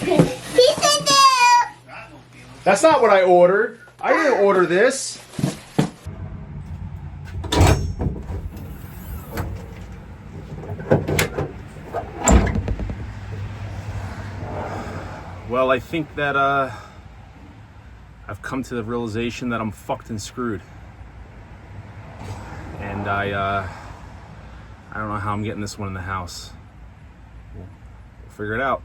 Pizza dip! That's not what I ordered. I didn't order this. Well, I think that I've come to the realization that I'm fucked and screwed. And I don't know how I'm getting this one in the house. We'll figure it out.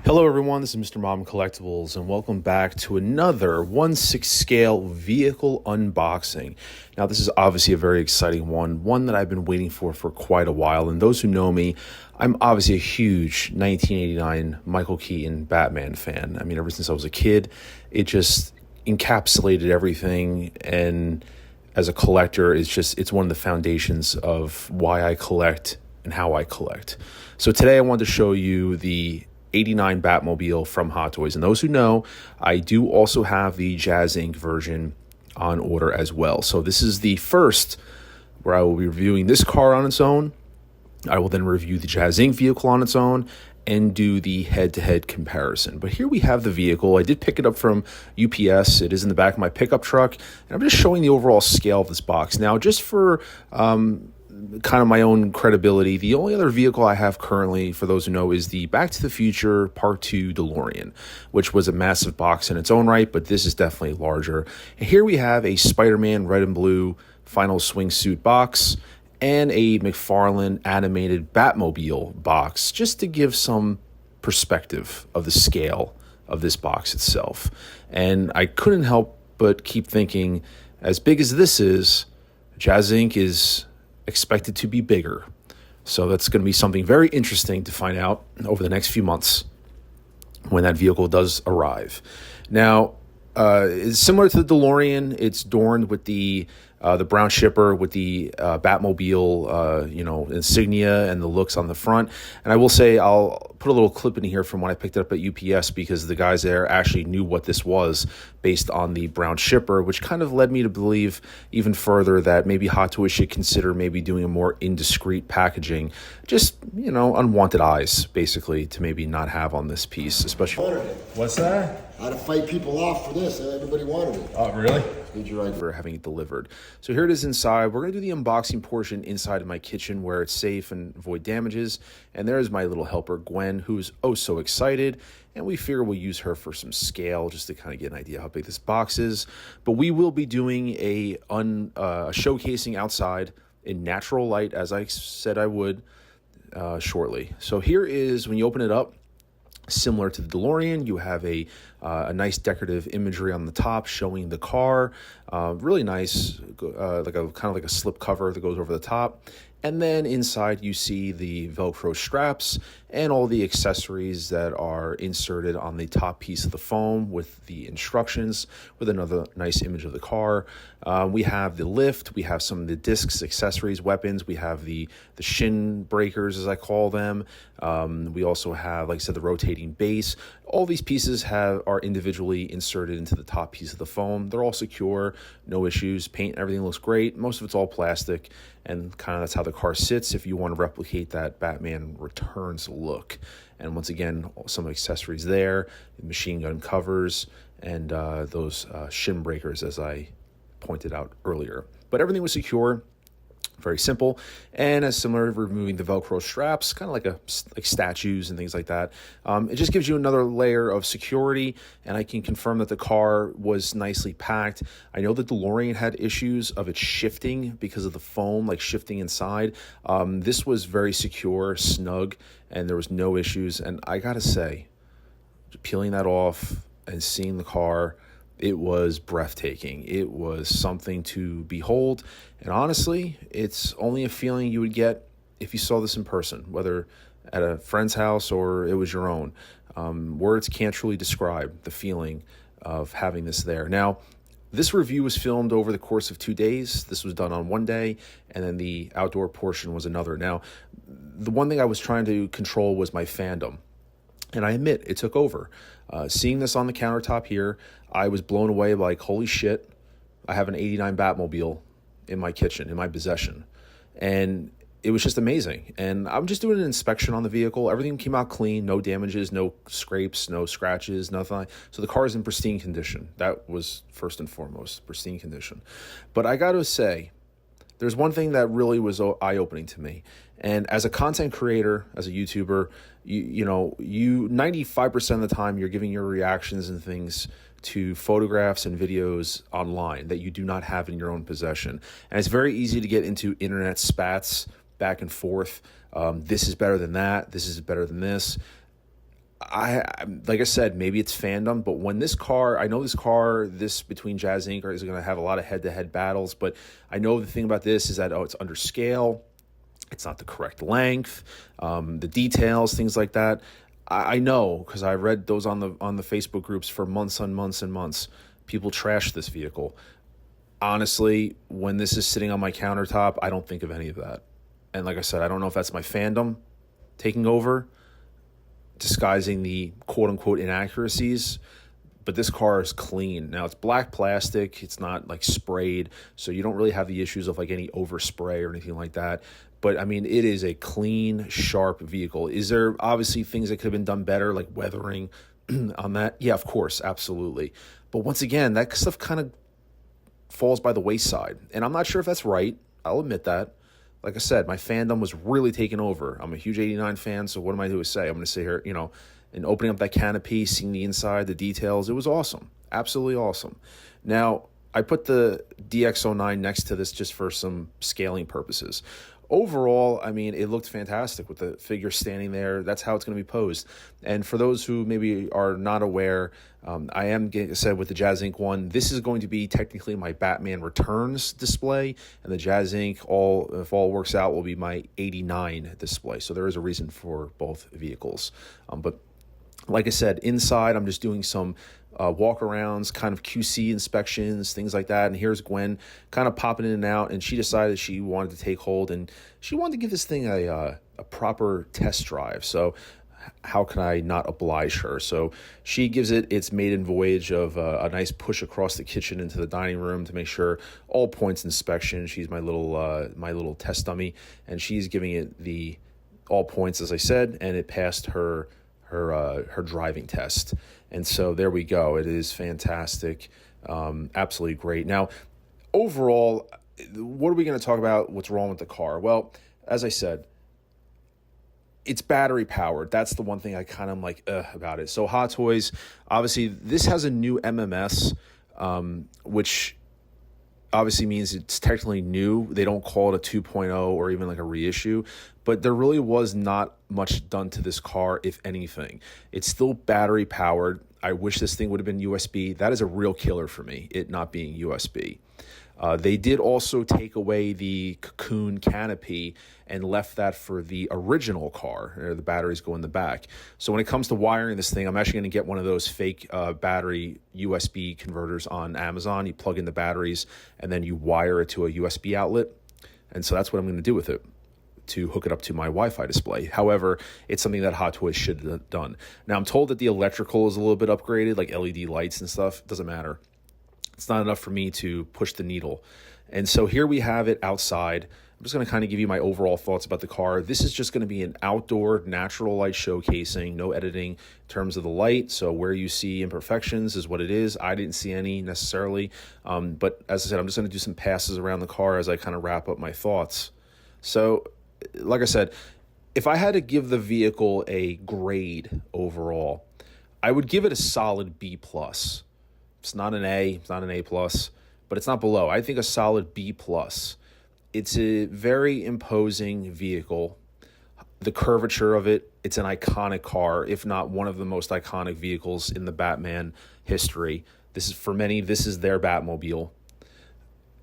Hello everyone, this is Mr. Mom Collectibles, and welcome back to another 1/6 scale vehicle unboxing. Now this is obviously a very exciting one that I've been waiting for quite a while, and those who know me, I'm obviously a huge 1989 Michael Keaton Batman fan. I mean, ever since I was a kid, it just encapsulated everything, and as a collector, it's one of the foundations of why I collect and how I collect. So today I wanted to show you the 89 Batmobile from Hot Toys. And those who know, I do also have the Jazz Inc. version on order as well. So this is the first where I will be reviewing this car on its own. I will then review the Jazz Inc. vehicle on its own and do the head-to-head comparison. But here we have the vehicle. I did pick it up from UPS. It is in the back of my pickup truck. And I'm just showing the overall scale of this box. Now, just for kind of my own credibility, the only other vehicle I have currently, for those who know, is the Back to the Future Part 2 DeLorean, which was a massive box in its own right, but this is definitely larger. And here we have a Spider-Man red and blue final swingsuit box and a McFarlane animated Batmobile box, just to give some perspective of the scale of this box itself. And I couldn't help but keep thinking, as big as this is, Jazz Inc. is expected to be bigger. So that's going to be something very interesting to find out over the next few months when that vehicle does arrive. Now, it's similar to the DeLorean. It's adorned with the brown shipper with the Batmobile, insignia and the looks on the front. And I will say, I'll put a little clip in here from when I picked it up at UPS, because the guys there actually knew what this was based on the brown shipper, which kind of led me to believe even further that maybe Hot Toys should consider maybe doing a more indiscreet packaging. Just, unwanted eyes, basically, to maybe not have on this piece, especially. What's that? I had to fight people off for this. Everybody wanted it. Oh, really? For having it delivered. So here it is inside. We're going to do the unboxing portion inside of my kitchen where it's safe and avoid damages. And there's my little helper, Gwen, who's oh so excited. And we figure we'll use her for some scale just to kind of get an idea how big this box is. But we will be doing a showcasing outside in natural light, as I said I would, shortly. So here is, when you open it up, similar to the DeLorean, you have a nice decorative imagery on the top showing the car. Really nice, like a slip cover that goes over the top. And then inside you see the Velcro straps and all the accessories that are inserted on the top piece of the foam with the instructions, with another nice image of the car. We have the lift, we have some of the discs, accessories, weapons. We have the shin breakers, as I call them. We also have, like I said, the rotating base. All these pieces are individually inserted into the top piece of the foam. They're all secure, no issues. Paint, everything looks great. Most of it's all plastic, and kind of that's how the car sits if you want to replicate that Batman Returns look. And once again, some accessories there, machine gun covers, and those shin breakers, as I pointed out earlier. But everything was secure. Very simple, and as similar to removing the Velcro straps, kind of like statues and things like that. It just gives you another layer of security, and I can confirm that the car was nicely packed. I know that the DeLorean had issues of it shifting because of the foam, like shifting inside. This was very secure, snug, and there was no issues. And I gotta say, peeling that off and seeing the car, it was breathtaking. It was something to behold. And honestly, it's only a feeling you would get if you saw this in person, whether at a friend's house or it was your own. Words can't truly describe the feeling of having this there. Now, this review was filmed over the course of 2 days. This was done on one day, and then the outdoor portion was another. Now, the one thing I was trying to control was my fandom. And I admit, it took over. Seeing this on the countertop here, I was blown away, like, holy shit, I have an 89 Batmobile in my kitchen, in my possession. And it was just amazing. And I'm just doing an inspection on the vehicle. Everything came out clean, no damages, no scrapes, no scratches, nothing. So the car is in pristine condition. That was first and foremost, pristine condition. But I got to say, there's one thing that really was eye-opening to me. And as a content creator, as a YouTuber, you 95% of the time you're giving your reactions and things to photographs and videos online that you do not have in your own possession. And it's very easy to get into internet spats back and forth. This is better than that. This is better than this. Like I said, maybe it's fandom, but when this car, I know this between Jazz Inc. is going to have a lot of head-to-head battles, but I know the thing about this is that, it's under scale. It's not the correct length, the details, things like that. I know, because I read those on the Facebook groups for months and months and months. People trash this vehicle. Honestly, when this is sitting on my countertop, I don't think of any of that. And like I said, I don't know if that's my fandom taking over, disguising the quote-unquote inaccuracies, but this car is clean. Now, it's black plastic. It's not like sprayed, so you don't really have the issues of like any overspray or anything like that. But, I mean, it is a clean, sharp vehicle. Is there obviously things that could have been done better, like weathering on that? Yeah, of course, absolutely. But once again, that stuff kind of falls by the wayside. And I'm not sure if that's right. I'll admit that. Like I said, my fandom was really taking over. I'm a huge 89 fan, so what am I going to say? I'm going to sit here, and opening up that canopy, seeing the inside, the details. It was awesome. Absolutely awesome. Now, I put the DX09 next to this just for some scaling purposes. Overall, I mean, it looked fantastic with the figure standing there. That's how it's going to be posed. And for those who maybe are not aware, I am getting said with the Jazz Inc. one, this is going to be technically my Batman Returns display, and the Jazz Inc. if all works out, will be my 89 display. So there is a reason for both vehicles. But like I said, inside, I'm just doing some walk-arounds, kind of QC inspections, things like that. And here's Gwen kind of popping in and out, and she decided she wanted to take hold, and she wanted to give this thing a proper test drive. So how can I not oblige her? So she gives it its maiden voyage of a nice push across the kitchen into the dining room to make sure all points inspection. She's my little test dummy, and she's giving it the all points, as I said, and it passed her driving test. And so there we go. It is fantastic. Absolutely great. Now, overall, what are we going to talk about? What's wrong with the car? Well, as I said, it's battery powered. That's the one thing I kind of like about it. So Hot Toys, obviously, this has a new MMS, which obviously means it's technically new. They don't call it a 2.0 or even like a reissue, but there really was not much done to this car, if anything. It's still battery powered. I wish this thing would have been USB. That is a real killer for me, it not being USB. They did also take away the cocoon canopy and left that for the original car. The batteries go in the back. So when it comes to wiring this thing, I'm actually going to get one of those fake battery USB converters on Amazon. You plug in the batteries and then you wire it to a USB outlet. And so that's what I'm going to do with it, to hook it up to my Wi-Fi display. However, it's something that Hot Toys should have done. Now, I'm told that the electrical is a little bit upgraded, like LED lights and stuff. Doesn't matter. It's not enough for me to push the needle. And so here we have it outside. I'm just going to kind of give you my overall thoughts about the car. This is just going to be an outdoor natural light showcasing, no editing in terms of the light. So where you see imperfections is what it is. I didn't see any necessarily. But as I said, I'm just going to do some passes around the car as I kind of wrap up my thoughts. So like I said, if I had to give the vehicle a grade overall, I would give it a solid B+. It's not an A, it's not an A+, but it's not below. I think a solid B+. It's a very imposing vehicle. The curvature of it, it's an iconic car, if not one of the most iconic vehicles in the Batman history. This is, for many, this is their Batmobile.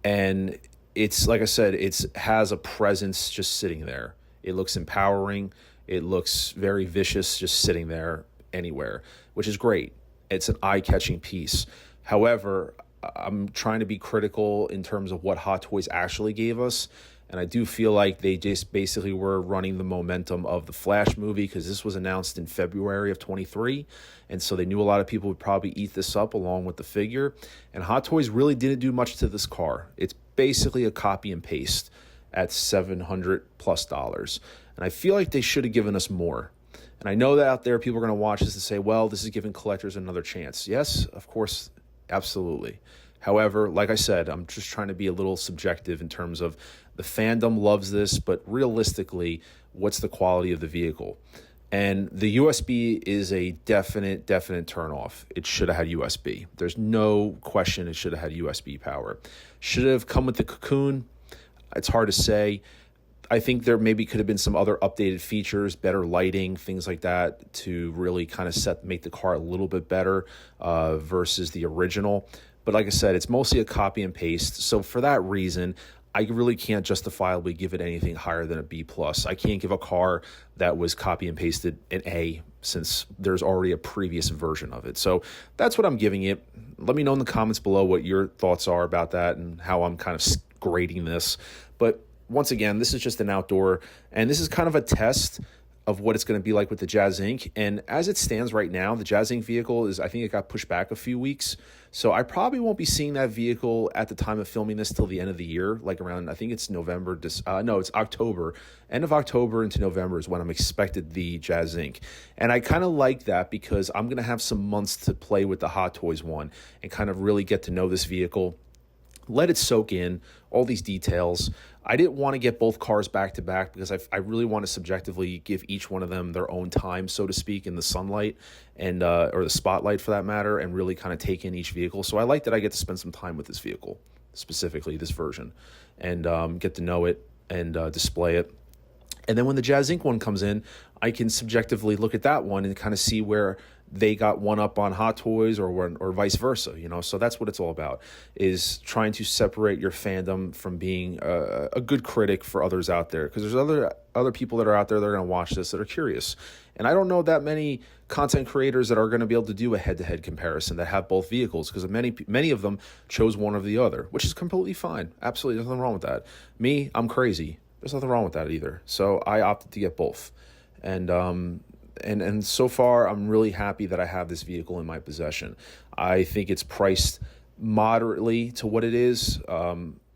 And it's, like I said, it has a presence just sitting there. It looks empowering. It looks very vicious just sitting there anywhere, which is great. It's an eye-catching piece. However, I'm trying to be critical in terms of what Hot Toys actually gave us, and I do feel like they just basically were running the momentum of the Flash movie, because this was announced in February of 23, and so they knew a lot of people would probably eat this up along with the figure, and Hot Toys really didn't do much to this car. It's basically a copy and paste, at $700+. And I feel like they should have given us more. And I know that out there people are going to watch this and say, well, this is giving collectors another chance. Yes, of course, absolutely. However, like I said, I'm just trying to be a little subjective in terms of the fandom loves this, but realistically, what's the quality of the vehicle? And the USB is a definite turnoff. It should have had USB. There's no question it should have had USB power. Should it have come with the Cocoon? It's hard to say. I think there maybe could have been some other updated features, better lighting, things like that, to really kind of make the car a little bit better versus the original. But like I said, it's mostly a copy and paste. So for that reason, I really can't justifiably give it anything higher than a B+. I can't give a car that was copy and pasted an A, since there's already a previous version of it. So that's what I'm giving it. Let me know in the comments below what your thoughts are about that and how I'm kind of grading this. But once again, this is just an outdoor, and this is kind of a test of what it's going to be like with the Jazz Inc. And as it stands right now, the Jazz Inc. vehicle I think it got pushed back a few weeks. So I probably won't be seeing that vehicle at the time of filming this till the end of the year, like around, I think it's it's October. End of October into November is when I'm expected the Jazz Inc. And I kind of like that because I'm going to have some months to play with the Hot Toys one and kind of really get to know this vehicle. Let it soak in all these details. I didn't want to get both cars back to back because I really want to subjectively give each one of them their own time, so to speak, in the sunlight and or the spotlight for that matter, and really kind of take in each vehicle. So I like that I get to spend some time with this vehicle, specifically this version, and get to know it and display it. And then when the Jazz Inc. one comes in, I can subjectively look at that one and kind of see where they got one up on Hot Toys or vice versa, you know. So that's what it's all about, is trying to separate your fandom from being a good critic for others out there, because there's other people that are out there that are going to watch this that are curious. And I don't know that many content creators that are going to be able to do a head-to-head comparison that have both vehicles, because many of them chose one or the other, which is completely fine. Absolutely nothing wrong with that. Me, I'm crazy. There's nothing wrong with that either. So I opted to get both. And so far, I'm really happy that I have this vehicle in my possession. I think it's priced moderately to what it is.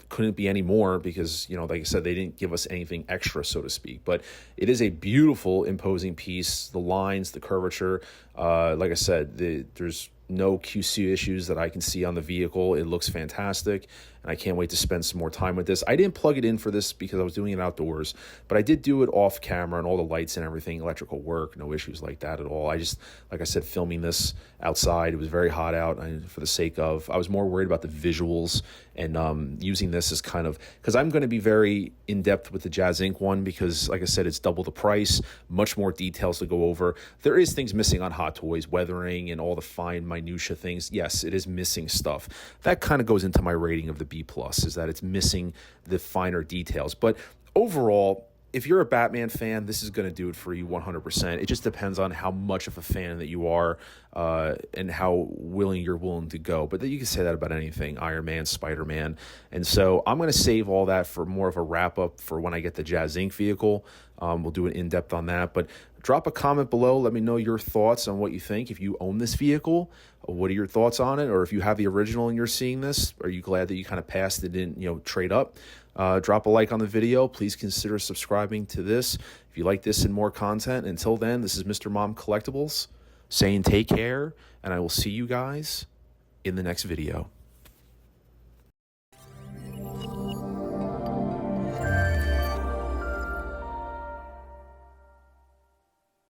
Couldn't be any more because, you know, like I said, they didn't give us anything extra, so to speak. But it is a beautiful, imposing piece. The lines, the curvature, like I said, there's no QC issues that I can see on the vehicle. It looks fantastic, and I can't wait to spend some more time with this. I didn't plug it in for this because I was doing it outdoors, but I did do it off camera, and all the lights and everything, electrical work, no issues like that at all. I just, like I said, filming this outside, it was very hot out, and for the sake of, I was more worried about the visuals and using this as kind of, because I'm going to be very in-depth with the Jazz Inc. one because, like I said, it's double the price, much more details to go over. There is things missing on Hot Toys, weathering and all the fine minutia things. Yes, it is missing stuff. That kind of goes into my rating of the B+, is that it's missing the finer details. But overall, if you're a Batman fan, this is going to do it for you 100%. It just depends on how much of a fan that you are and how you're willing to go. But you can say that about anything, Iron Man, Spider-Man. And so I'm going to save all that for more of a wrap-up for when I get the Jazz Inc. vehicle. We'll do an in-depth on that. But drop a comment below. Let me know your thoughts on what you think. If you own this vehicle, what are your thoughts on it? Or if you have the original and you're seeing this, are you glad that you kind of passed it and, you know, trade up? Drop a like on the video. Please consider subscribing to this if you like this and more content. Until then, this is Mr. Mom Collectibles saying take care, and I will see you guys in the next video.